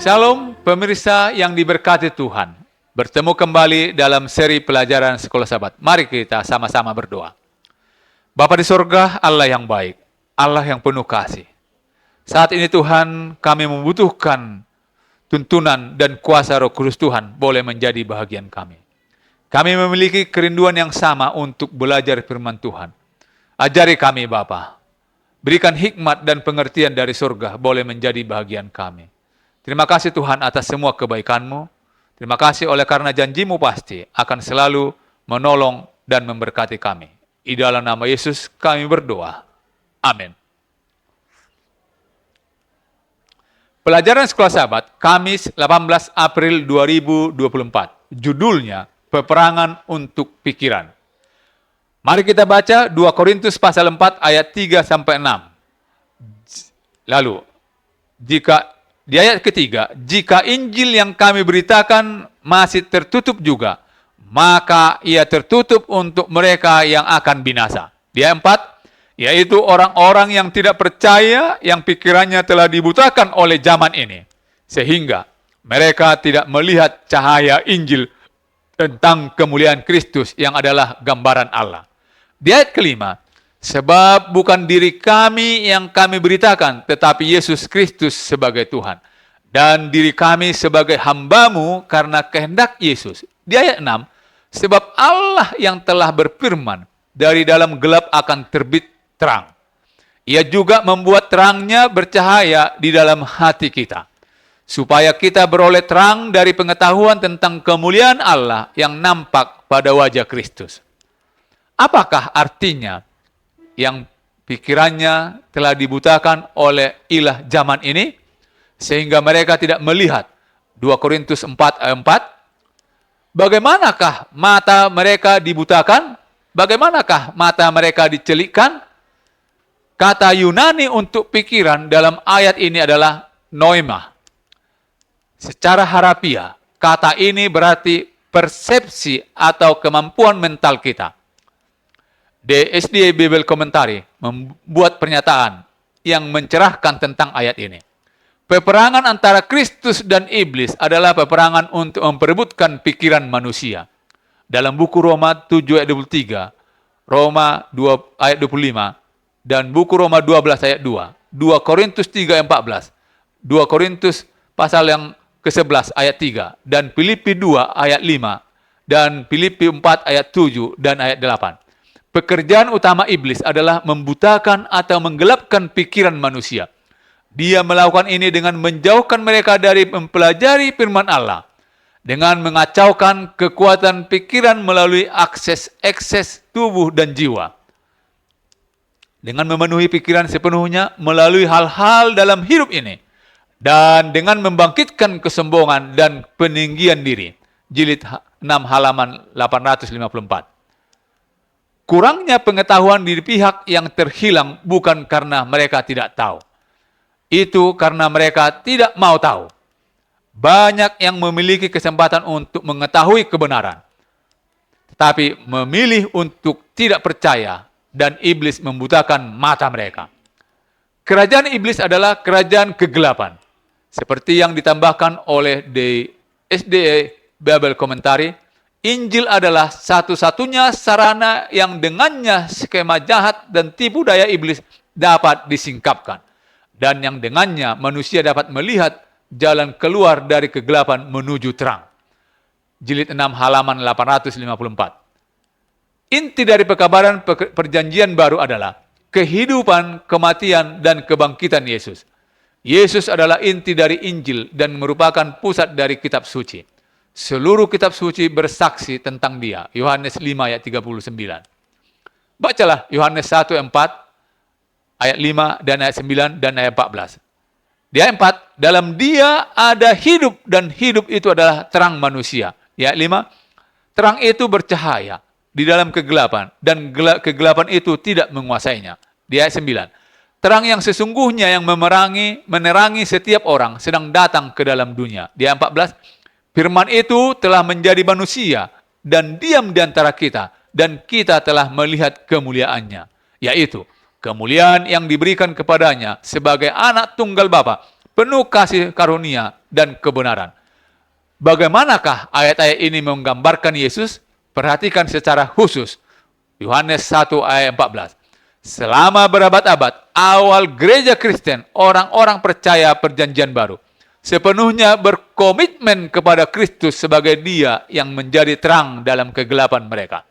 Shalom pemirsa yang diberkati Tuhan. Bertemu kembali dalam seri pelajaran Sekolah Sabat. Mari kita sama-sama berdoa. Bapa di sorga, Allah yang baik, Allah yang penuh kasih. Saat ini Tuhan, kami membutuhkan tuntunan dan kuasa Roh Kudus Tuhan boleh menjadi bahagian kami. Kami memiliki kerinduan yang sama untuk belajar firman Tuhan. Ajari kami Bapa. Berikan hikmat dan pengertian dari surga boleh menjadi bahagian kami. Terima kasih Tuhan atas semua kebaikan-Mu. Terima kasih oleh karena janji-Mu pasti akan selalu menolong dan memberkati kami. Di dalam nama Yesus kami berdoa. Amin. Pelajaran Sekolah Sabat, Kamis 18 April 2024. Judulnya, Peperangan untuk Pikiran. Mari kita baca 2 Korintus pasal 4 ayat 3-6. Lalu, di ayat ketiga, jika Injil yang kami beritakan masih tertutup juga, maka ia tertutup untuk mereka yang akan binasa. Di ayat 4, yaitu orang-orang yang tidak percaya, yang pikirannya telah dibutakan oleh zaman ini, sehingga mereka tidak melihat cahaya Injil tentang kemuliaan Kristus yang adalah gambaran Allah. Di ayat kelima, sebab bukan diri kami yang kami beritakan, tetapi Yesus Kristus sebagai Tuhan. Dan diri kami sebagai hamba-Mu karena kehendak Yesus. Di ayat 6, sebab Allah yang telah berfirman, dari dalam gelap akan terbit terang. Ia juga membuat terangnya bercahaya di dalam hati kita. Supaya kita beroleh terang dari pengetahuan tentang kemuliaan Allah yang nampak pada wajah Kristus. Apakah artinya yang pikirannya telah dibutakan oleh ilah zaman ini, sehingga mereka tidak melihat? 2 Korintus 4 ayat 4. Bagaimanakah mata mereka dibutakan? Bagaimanakah mata mereka dicelikkan? Kata Yunani untuk pikiran dalam ayat ini adalah noema. Secara harafiah, kata ini berarti persepsi atau kemampuan mental kita. DSD Bible Commentary membuat pernyataan yang mencerahkan tentang ayat ini. Peperangan antara Kristus dan iblis adalah peperangan untuk memperebutkan pikiran manusia. Dalam buku Roma 7 ayat 23, Roma 2 ayat 25, dan buku Roma 12 ayat 2, 2 Korintus 3 ayat 14, 2 Korintus pasal yang ke-11 ayat 3, dan Filipi 2 ayat 5, dan Filipi 4 ayat 7 dan ayat 8. Pekerjaan utama iblis adalah membutakan atau menggelapkan pikiran manusia. Dia melakukan ini dengan menjauhkan mereka dari mempelajari firman Allah, dengan mengacaukan kekuatan pikiran melalui akses tubuh dan jiwa, dengan memenuhi pikiran sepenuhnya melalui hal-hal dalam hidup ini, dan dengan membangkitkan kesombongan dan peninggian diri. Jilid 6 halaman 854. Kurangnya pengetahuan di pihak yang terhilang bukan karena mereka tidak tahu. Itu karena mereka tidak mau tahu. Banyak yang memiliki kesempatan untuk mengetahui kebenaran, tetapi memilih untuk tidak percaya, dan iblis membutakan mata mereka. Kerajaan iblis adalah kerajaan kegelapan. Seperti yang ditambahkan oleh DSD Bible Commentary, Injil adalah satu-satunya sarana yang dengannya skema jahat dan tipu daya iblis dapat disingkapkan, dan yang dengannya manusia dapat melihat jalan keluar dari kegelapan menuju terang. Jilid 6 halaman 854. Inti dari pekabaran perjanjian baru adalah kehidupan, kematian, dan kebangkitan Yesus. Yesus adalah inti dari Injil dan merupakan pusat dari kitab suci. Seluruh kitab suci bersaksi tentang Dia. Yohanes 5 ayat 39. Bacalah Yohanes 1 ayat 4, ayat 5 dan ayat 9 dan ayat 14. Di ayat 4, dalam Dia ada hidup dan hidup itu adalah terang manusia. Di ayat 5, terang itu bercahaya di dalam kegelapan dan kegelapan itu tidak menguasainya. Di ayat 9, terang yang sesungguhnya yang menerangi setiap orang sedang datang ke dalam dunia. Di ayat 14, firman itu telah menjadi manusia dan diam di antara kita, dan kita telah melihat kemuliaannya, yaitu kemuliaan yang diberikan kepadanya sebagai anak tunggal Bapa, penuh kasih karunia dan kebenaran. Bagaimanakah ayat-ayat ini menggambarkan Yesus? Perhatikan secara khusus. Yohanes 1 ayat 14. Selama berabad-abad, awal gereja Kristen, orang-orang percaya perjanjian baru, sepenuhnya berkomitmen kepada Kristus sebagai Dia yang menjadi terang dalam kegelapan mereka.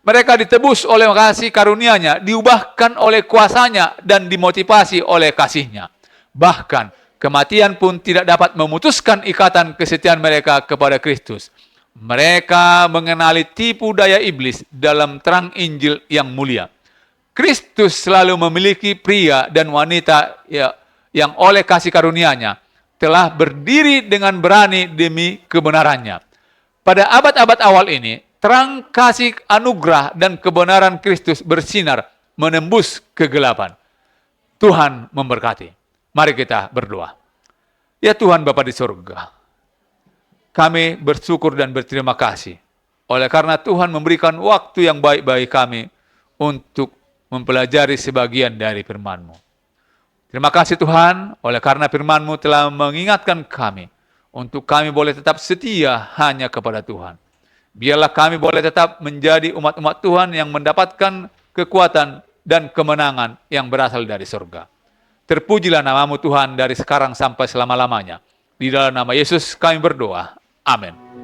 Mereka ditebus oleh kasih karunia-Nya, diubahkan oleh kuasa-Nya, dan dimotivasi oleh kasih-Nya. Bahkan, kematian pun tidak dapat memutuskan ikatan kesetiaan mereka kepada Kristus. Mereka mengenali tipu daya iblis dalam terang Injil yang mulia. Kristus selalu memiliki pria dan wanita yang oleh kasih karunia-Nya telah berdiri dengan berani demi kebenarannya. Pada abad-abad awal ini, terang kasih anugerah dan kebenaran Kristus bersinar menembus kegelapan. Tuhan memberkati. Mari kita berdoa. Ya Tuhan Bapa di surga, kami bersyukur dan berterima kasih oleh karena Tuhan memberikan waktu yang baik bagi kami untuk mempelajari sebagian dari firman-Mu. Terima kasih Tuhan, oleh karena firman-Mu telah mengingatkan kami untuk kami boleh tetap setia hanya kepada Tuhan. Biarlah kami boleh tetap menjadi umat-umat Tuhan yang mendapatkan kekuatan dan kemenangan yang berasal dari surga. Terpujilah nama-Mu Tuhan dari sekarang sampai selama-lamanya. Di dalam nama Yesus kami berdoa. Amin.